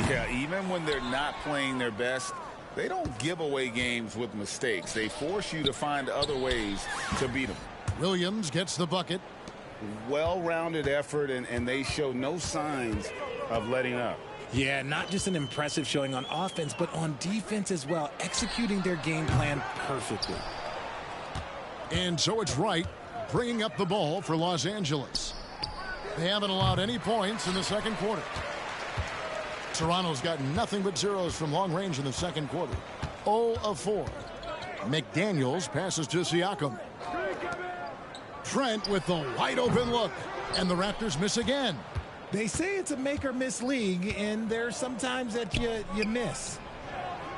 [SPEAKER 15] Yeah, even when they're not playing their best, they don't give away games with mistakes. They force you to find other ways to beat them.
[SPEAKER 13] Williams gets the bucket.
[SPEAKER 15] Well-rounded effort, and they show no signs of letting up.
[SPEAKER 16] Yeah, not just an impressive showing on offense, but on defense as well, executing their game plan perfectly.
[SPEAKER 13] And so it's Wright bringing up the ball for Los Angeles. They haven't allowed any points in the second quarter. Toronto's got nothing but zeros from long range in the second quarter. 0 of 4. McDaniels passes to Siakam. Trent with the wide open look. And the Raptors miss again.
[SPEAKER 16] They say it's a make or miss league, and there's sometimes that you miss.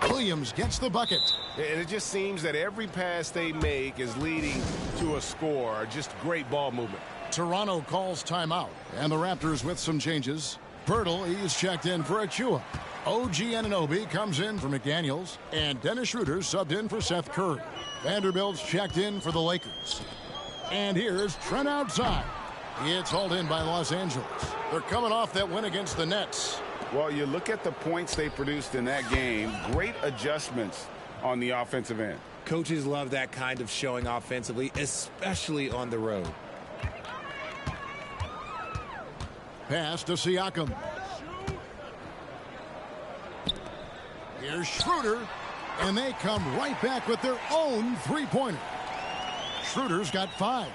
[SPEAKER 13] Williams gets the bucket.
[SPEAKER 1] And it just seems that every pass they make is leading to a score. Just great ball movement.
[SPEAKER 13] Toronto calls timeout. And the Raptors with some changes. Pirtle, he's checked in for Achua. OG Anunoby comes in for McDaniels. And Dennis Schroeder subbed in for Seth Curry. Vanderbilt's checked in for the Lakers. And here's Trent outside. It's hauled in by Los Angeles. They're coming off that win against the Nets.
[SPEAKER 15] Well, you look at the points they produced in that game. Great adjustments on the offensive end.
[SPEAKER 16] Coaches love that kind of showing offensively, especially on the road.
[SPEAKER 13] Pass to Siakam. Here's Schroeder. And they come right back with their own three-pointer. Schroeder's got 5.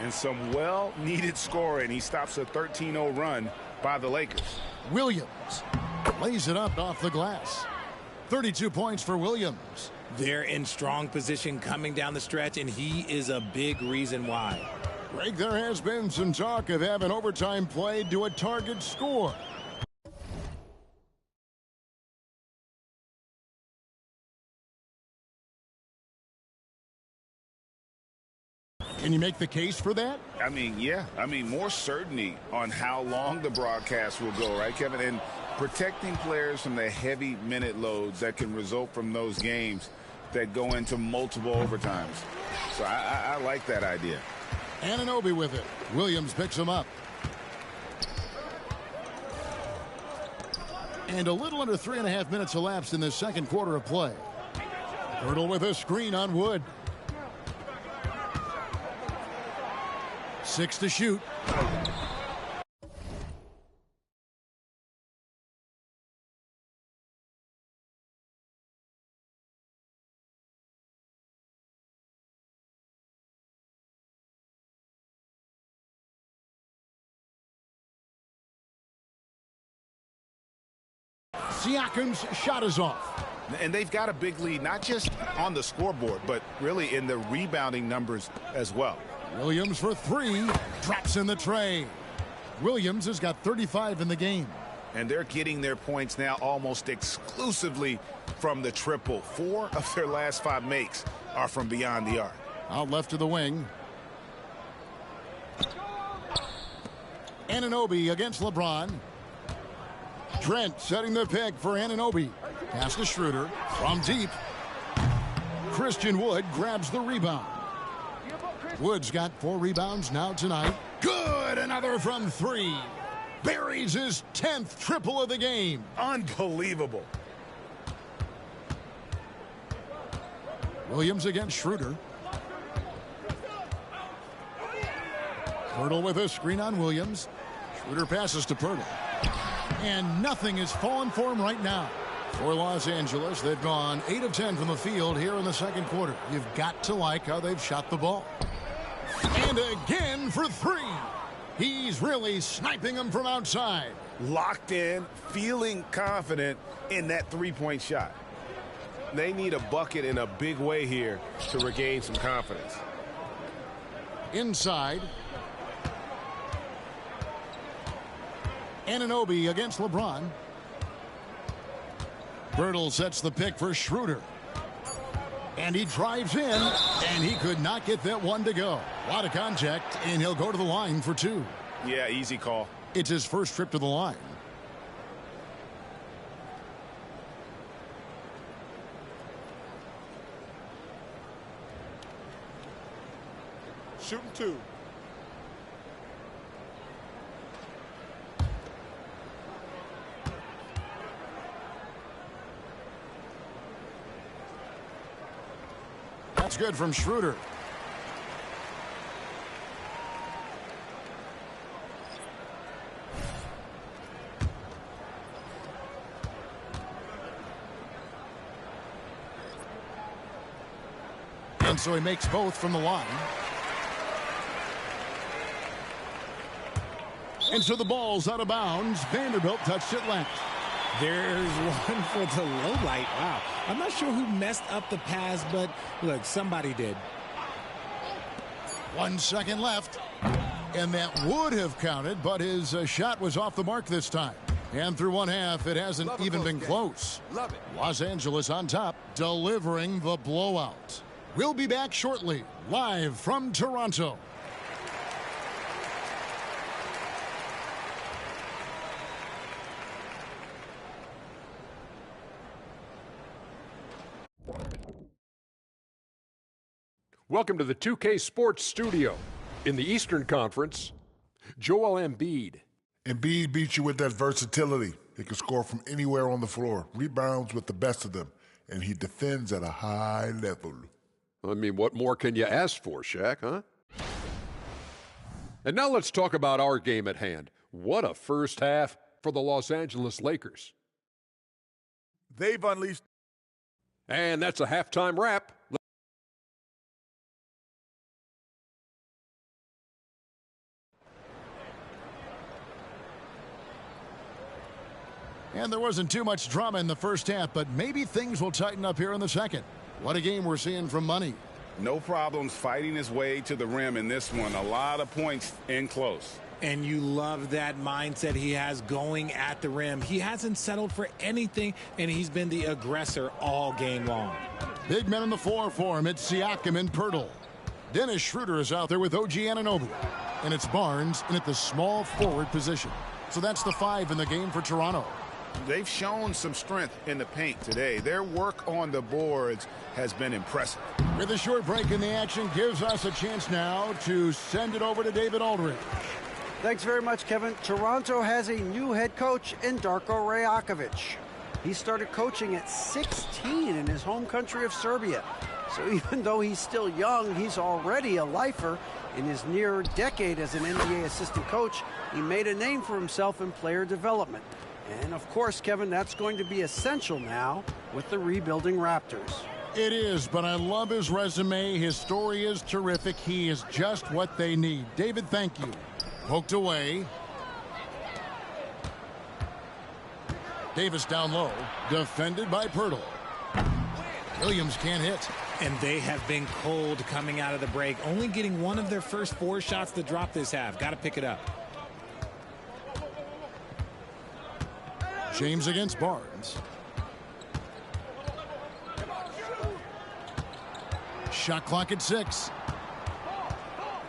[SPEAKER 15] And some well-needed scoring. He stops a 13-0 run by the Lakers.
[SPEAKER 13] Williams lays it up off the glass. 32 points for Williams.
[SPEAKER 16] They're in strong position coming down the stretch, and he is a big reason why.
[SPEAKER 13] Greg, there has been some talk of having overtime played to a target score. Can you make the case for that?
[SPEAKER 15] I mean, yeah. I mean, more certainty on how long the broadcast will go, right, Kevin? And protecting players from the heavy minute loads that can result from those games that go into multiple overtimes. So I like that idea.
[SPEAKER 13] Anunoby with it. Williams picks him up. And a little under 3.5 minutes elapsed in the second quarter of play. Pirtle with a screen on Wood. 6 to shoot. Siakam's shot is off.
[SPEAKER 15] And they've got a big lead, not just on the scoreboard, but really in the rebounding numbers as well.
[SPEAKER 13] Williams for 3. Drops in the tray. Williams has got 35 in the game.
[SPEAKER 15] And they're getting their points now almost exclusively from the triple. 4 of their last 5 makes are from beyond the arc.
[SPEAKER 13] Out left to the wing. Anunoby against LeBron. Trent setting the pick for Anunoby. Pass to Schroeder from deep. Christian Wood grabs the rebound. Wood's got 4 rebounds now tonight. Good! Another from 3. Buries his 10th triple of the game.
[SPEAKER 15] Unbelievable.
[SPEAKER 13] Williams against Schroeder. Pirtle with a screen on Williams. Schroeder passes to Pirtle. And nothing is falling for him right now. For Los Angeles, they've gone 8 of 10 from the field here in the second quarter. You've got to like how they've shot the ball. And again for 3. He's really sniping them from outside.
[SPEAKER 15] Locked in, feeling confident in that three-point shot.
[SPEAKER 1] They need a bucket in a big way here to regain some confidence.
[SPEAKER 13] Inside. Anunoby against LeBron. Pirtle sets the pick for Schroeder. And he drives in, and he could not get that one to go. A lot of contact, and he'll go to the line for 2.
[SPEAKER 15] Yeah, easy call.
[SPEAKER 13] It's his first trip to the line.
[SPEAKER 6] Shooting 2.
[SPEAKER 13] That's good from Schroeder. And so he makes both from the line. And so the ball's out of bounds. Vanderbilt touched it left.
[SPEAKER 16] There's one for the low light. Wow. I'm not sure who messed up the pass, but look, somebody did.
[SPEAKER 13] 1 second left. And that would have counted, but his shot was off the mark this time. And through one half, it hasn't even been close. Los Angeles on top, delivering the blowout. We'll be back shortly, live from Toronto.
[SPEAKER 5] Welcome to the 2K Sports Studio. In the Eastern Conference, Joel Embiid.
[SPEAKER 6] Embiid beats you with that versatility. He can score from anywhere on the floor, rebounds with the best of them, and he defends at a high level.
[SPEAKER 5] I mean, what more can you ask for, Shaq, huh? And now let's talk about our game at hand. What a first half for the Los Angeles Lakers.
[SPEAKER 6] They've unleashed.
[SPEAKER 5] And that's a halftime wrap.
[SPEAKER 13] And there wasn't too much drama in the first half, but maybe things will tighten up here in the second. What a game we're seeing from Money.
[SPEAKER 15] No problems fighting his way to the rim in this one. A lot of points in close.
[SPEAKER 16] And you love that mindset he has going at the rim. He hasn't settled for anything, and he's been the aggressor all game long.
[SPEAKER 13] Big men on the floor for him. It's Siakam and Pirtle. Dennis Schroeder is out there with OG Anunoby. And it's Barnes in at the small forward position. So that's the 5 in the game for Toronto.
[SPEAKER 15] They've shown some strength in the paint today. Their work on the boards has been impressive.
[SPEAKER 13] With a short break in the action gives us a chance now to send it over to David Aldridge.
[SPEAKER 14] Thanks very much, Kevin. Toronto has a new head coach in Darko Rajakovic. He started coaching at 16 in his home country of Serbia. So even though he's still young, he's already a lifer. In his near decade as an NBA assistant coach, he made a name for himself in player development. And of course, Kevin, that's going to be essential now with the rebuilding Raptors.
[SPEAKER 13] It is, but I love his resume. His story is terrific. He is just what they need. David, thank you. Poked away. Davis down low. Defended by Pirtle. Williams can't hit.
[SPEAKER 16] And they have been cold coming out of the break. Only getting one of their first 4 shots to drop this half. Got to pick it up.
[SPEAKER 13] James against Barnes. Shot clock at 6.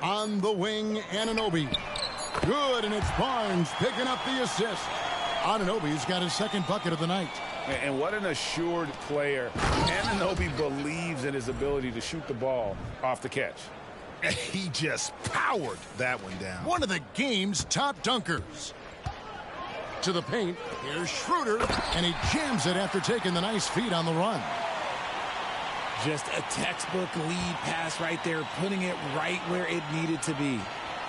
[SPEAKER 13] On the wing, Anunoby. Good, and it's Barnes picking up the assist. Anunoby's got his second bucket of the night.
[SPEAKER 15] And what an assured player. Anunoby believes in his ability to shoot the ball off the catch.
[SPEAKER 13] He just powered that one down. One of the game's top dunkers. To the paint, here's Schroeder, and he jams it after taking the nice feed on the run.
[SPEAKER 16] Just a textbook lead pass right there, putting it right where it needed to be.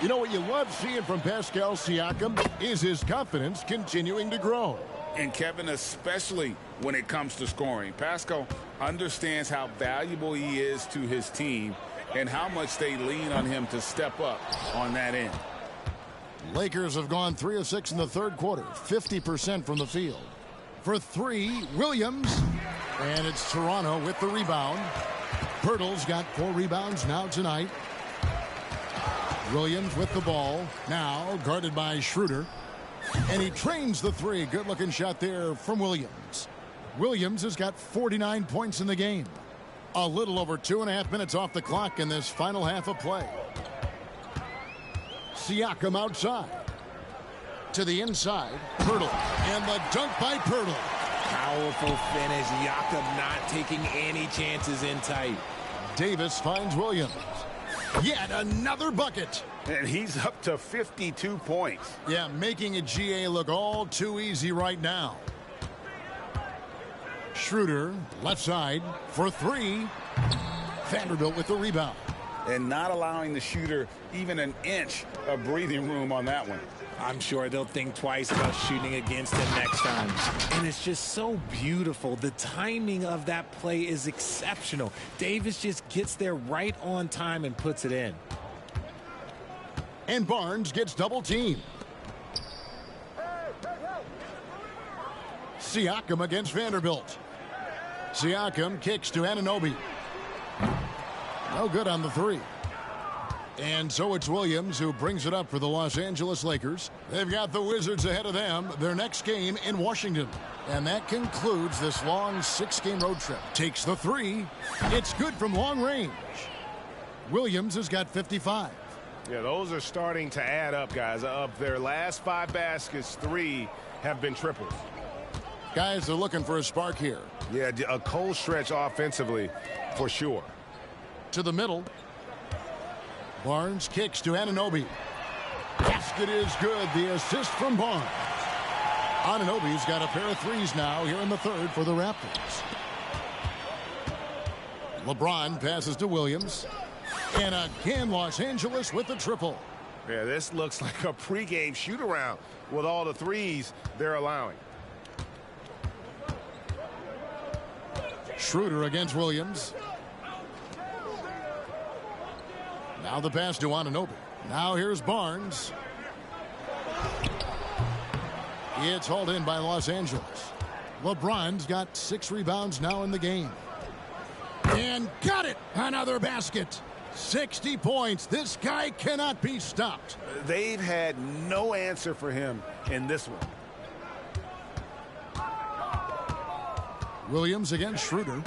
[SPEAKER 13] You know what you love seeing from Pascal Siakam is his confidence continuing to grow.
[SPEAKER 15] And Kevin, especially when it comes to scoring. Pascal understands how valuable he is to his team and how much they lean on him to step up on that end.
[SPEAKER 13] Lakers have gone 3 of 6 in the third quarter, 50% from the field. For 3, Williams, and it's Toronto with the rebound. Pirtle's got 4 rebounds now tonight. Williams with the ball, now guarded by Schroeder. And he trains the 3. Good-looking shot there from Williams. Williams has got 49 points in the game. A little over 2.5 minutes off the clock in this final half of play. Siakam outside. To the inside, Pirtle. And the dunk by Pirtle.
[SPEAKER 16] Powerful finish. Jakob not taking any chances in tight.
[SPEAKER 13] Davis finds Williams. Yet another bucket.
[SPEAKER 15] And he's up to 52 points.
[SPEAKER 13] Yeah, making a GA look all too easy right now. Schroeder, left side for 3. Vanderbilt with the rebound.
[SPEAKER 15] And not allowing the shooter even an inch of breathing room on that one.
[SPEAKER 16] I'm sure they'll think twice about shooting against him next time. And it's just so beautiful. The timing of that play is exceptional. Davis just gets there right on time and puts it in.
[SPEAKER 13] And Barnes gets double teamed. Siakam against Vanderbilt. Siakam kicks to Anunoby. No good on the three. And so it's Williams who brings it up for the Los Angeles Lakers. They've got the Wizards ahead of them. Their next game in Washington. And that concludes this long 6-game road trip. Takes the three. It's good from long range. Williams has got 55.
[SPEAKER 1] Yeah, those are starting to add up, guys. Of their last 5 baskets, 3 have been triples.
[SPEAKER 13] Guys are looking for a spark here.
[SPEAKER 1] Yeah, a cold stretch offensively for sure.
[SPEAKER 13] To the middle. Barnes kicks to Anunoby. Basket is good. The assist from Barnes. Anunoby's got a pair of threes now here in the third for the Raptors. LeBron passes to Williams. And again, Los Angeles with the triple.
[SPEAKER 1] Yeah, this looks like a pregame shoot-around with all the threes they're allowing.
[SPEAKER 13] Schroeder against Williams. Now the pass to Anunoby. Now here's Barnes. It's hauled in by Los Angeles. LeBron's got 6 rebounds now in the game. And got it! Another basket. 60 points. This guy cannot be stopped.
[SPEAKER 1] They've had no answer for him in this one.
[SPEAKER 13] Williams against Schroeder.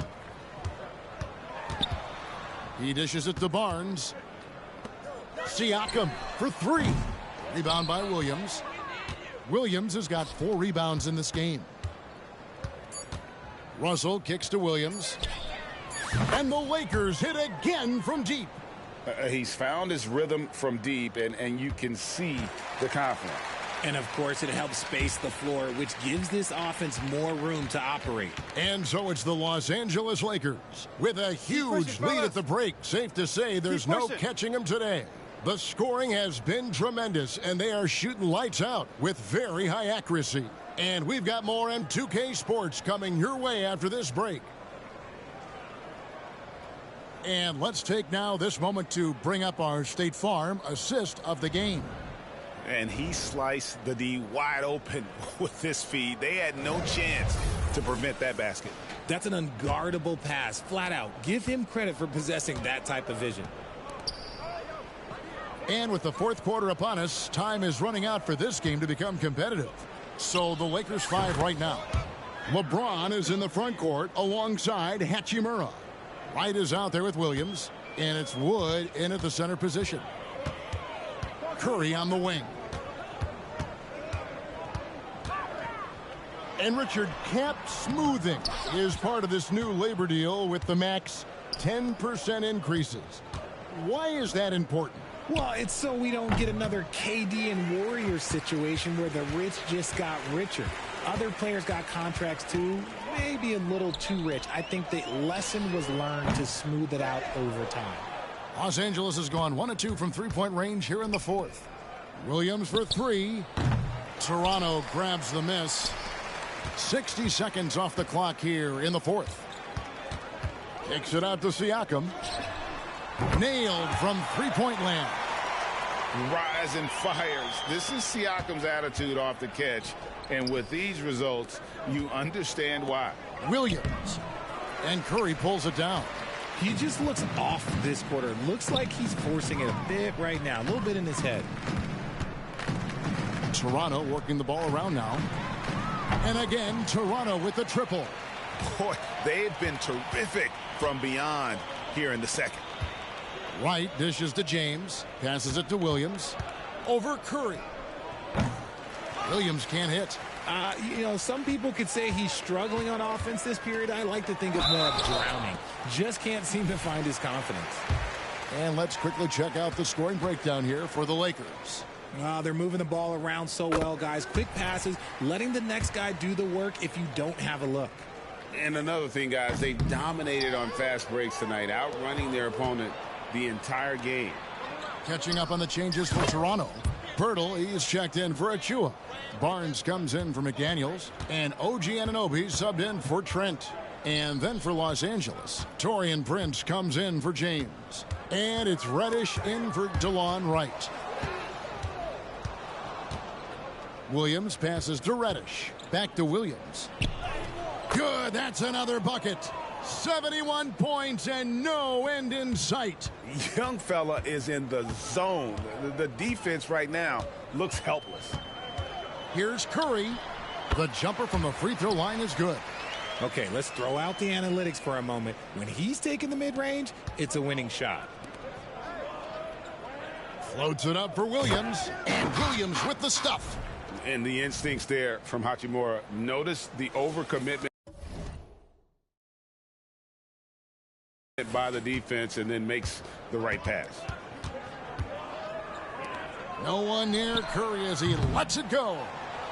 [SPEAKER 13] He dishes it to Barnes. Siakam for 3. Rebound by Williams. Williams has got 4 rebounds in this game. Russell kicks to Williams. And the Lakers hit again from deep.
[SPEAKER 15] He's found his rhythm from deep, and you can see the confidence.
[SPEAKER 16] And, of course, it helps space the floor, which gives this offense more room to operate.
[SPEAKER 13] And so it's the Los Angeles Lakers with a huge lead at the break. Safe to say there's no catching them today. The scoring has been tremendous, and they are shooting lights out with very high accuracy. And we've got more M2K Sports coming your way after this break. And let's take now this moment to bring up our State Farm assist of the game.
[SPEAKER 15] And he sliced the D wide open with this feed. They had no chance to prevent that basket.
[SPEAKER 16] That's an unguardable pass, flat out. Give him credit for possessing that type of vision.
[SPEAKER 13] And with the fourth quarter upon us, time is running out for this game to become competitive. So the Lakers 5 right now. LeBron is in the front court alongside Hachimura. White is out there with Williams, and it's Wood in at the center position. Curry on the wing. And Richard, cap smoothing is part of this new labor deal with the max 10% increases. Why is that important?
[SPEAKER 16] Well, it's so we don't get another KD and Warriors situation where the rich just got richer. Other players got contracts too, maybe a little too rich. I think the lesson was learned to smooth it out over time.
[SPEAKER 13] Los Angeles has gone 1 of 2 from three-point range here in the fourth. Williams for 3. Toronto grabs the miss. 60 seconds off the clock here in the fourth. Kicks it out to Siakam. Nailed from three-point land.
[SPEAKER 15] Rise and fires. This is Siakam's attitude off the catch. And with these results, you understand why.
[SPEAKER 13] Williams. And Curry pulls it down.
[SPEAKER 16] He just looks off this quarter. Looks like he's forcing it a bit right now. A little bit in his head.
[SPEAKER 13] Toronto working the ball around now. And again, Toronto with the triple.
[SPEAKER 15] Boy, they've been terrific from beyond here in the second.
[SPEAKER 13] White dishes to James. Passes it to Williams. Over Curry. Williams can't hit.
[SPEAKER 16] You know, some people could say he's struggling on offense this period. I like to think it's more of drowning. Just can't seem to find his confidence.
[SPEAKER 13] And let's quickly check out the scoring breakdown here for the Lakers.
[SPEAKER 16] They're moving the ball around so well, guys. Quick passes, letting the next guy do the work if you don't have a look.
[SPEAKER 15] And another thing, guys, they dominated on fast breaks tonight, outrunning their opponent the entire game.
[SPEAKER 13] Catching up on the changes for Toronto. Pirtle, he's checked in for Achua. Barnes comes in for McDaniels. And OG Anunoby subbed in for Trent. And then for Los Angeles, Taurean Prince comes in for James. And it's Reddish in for DeLon Wright. Williams passes to Reddish. Back to Williams. Good. That's another bucket. 71 points and no end in sight.
[SPEAKER 15] Young fella is in the zone. The defense right now looks helpless.
[SPEAKER 13] Here's Curry. The jumper from the free throw line is good.
[SPEAKER 16] Okay, let's throw out the analytics for a moment. When he's taking the mid-range, it's a winning shot.
[SPEAKER 13] Floats it up for Williams, and Williams with the stuff.
[SPEAKER 15] And the instincts there from Hachimura. Notice the overcommitment by the defense and then makes the right pass.
[SPEAKER 13] No one near Curry as he lets it go.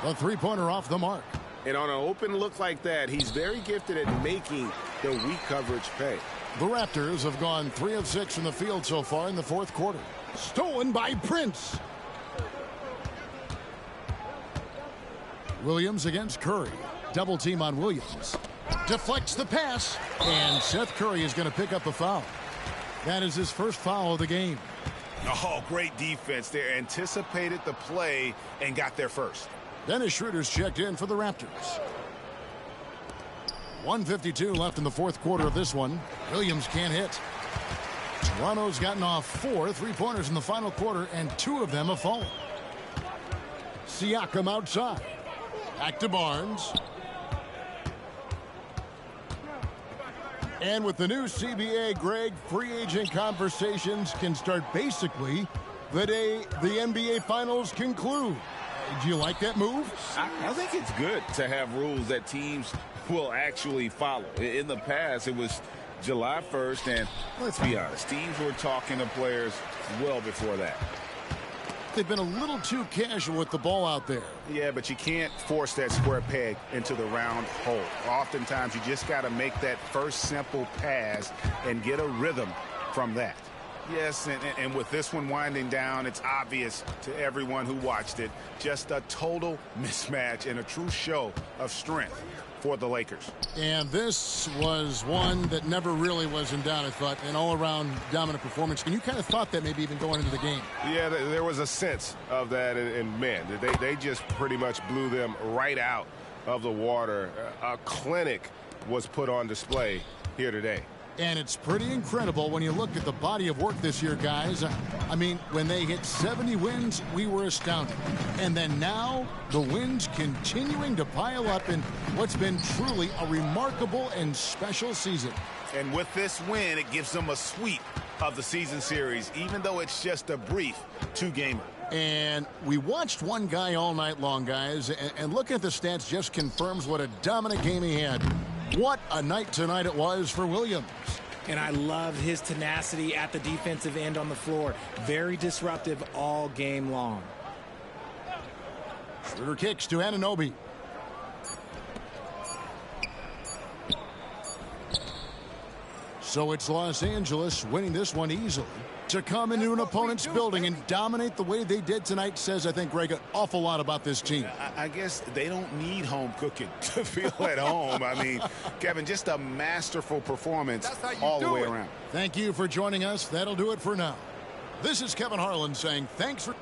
[SPEAKER 13] The three-pointer off the mark.
[SPEAKER 15] And on an open look like that, he's very gifted at making the weak coverage pay.
[SPEAKER 13] The Raptors have gone 3 of 6 from the field so far in the fourth quarter. Stolen by Prince. Williams against Curry. Double team on Williams. Deflects the pass. And Seth Curry is going to pick up a foul. That is his first foul of the game.
[SPEAKER 15] Oh, great defense there. Anticipated the play and got there first.
[SPEAKER 13] Dennis Schroeder's checked in for the Raptors. 1:52 left in the fourth quarter of this one. Williams can't hit. Toronto's gotten off 4 3-pointers in the final quarter, and 2 of them have fallen. Siakam outside. Back to Barnes. And with the new CBA, Greg, free agent conversations can start basically the day the NBA Finals conclude. Do you like that move?
[SPEAKER 15] I think it's good to have rules that teams will actually follow. In the past, it was July 1st, and let's be honest, teams were talking to players well before that.
[SPEAKER 13] They've been a little too casual with the ball out there.
[SPEAKER 15] Yeah, but you can't force that square peg into the round hole. Oftentimes, you just got to make that first simple pass and get a rhythm from that. Yes, and with this one winding down, it's obvious to everyone who watched it. Just a total mismatch and a true show of strength for the Lakers.
[SPEAKER 13] And this was one that never really was in doubt, I thought, an all-around dominant performance. And you kind of thought that maybe even going into the game.
[SPEAKER 15] Yeah, there was a sense of that, and man, they just pretty much blew them right out of the water. A clinic was put on display here today.
[SPEAKER 13] And it's pretty incredible when you look at the body of work this year, guys. I mean, when they hit 70 wins, we were astounded. And then now, the wins continuing to pile up in what's been truly a remarkable and special season.
[SPEAKER 15] And with this win, it gives them a sweep of the season series, even though it's just a brief 2-gamer.
[SPEAKER 13] And we watched one guy all night long, guys, and looking at the stats just confirms what a dominant game he had. What a night tonight it was for Williams.
[SPEAKER 16] And I loved his tenacity at the defensive end on the floor. Very disruptive all game long.
[SPEAKER 13] Schroeder kicks to Anunoby. So it's Los Angeles winning this one easily. To come into an opponent's building and dominate the way they did tonight says, I think, Greg, an awful lot about this team.
[SPEAKER 15] I guess they don't need home cooking to feel at home. I mean, Kevin, just a masterful performance all the way around.
[SPEAKER 13] Thank you for joining us. That'll do it for now. This is Kevin Harlan saying thanks for...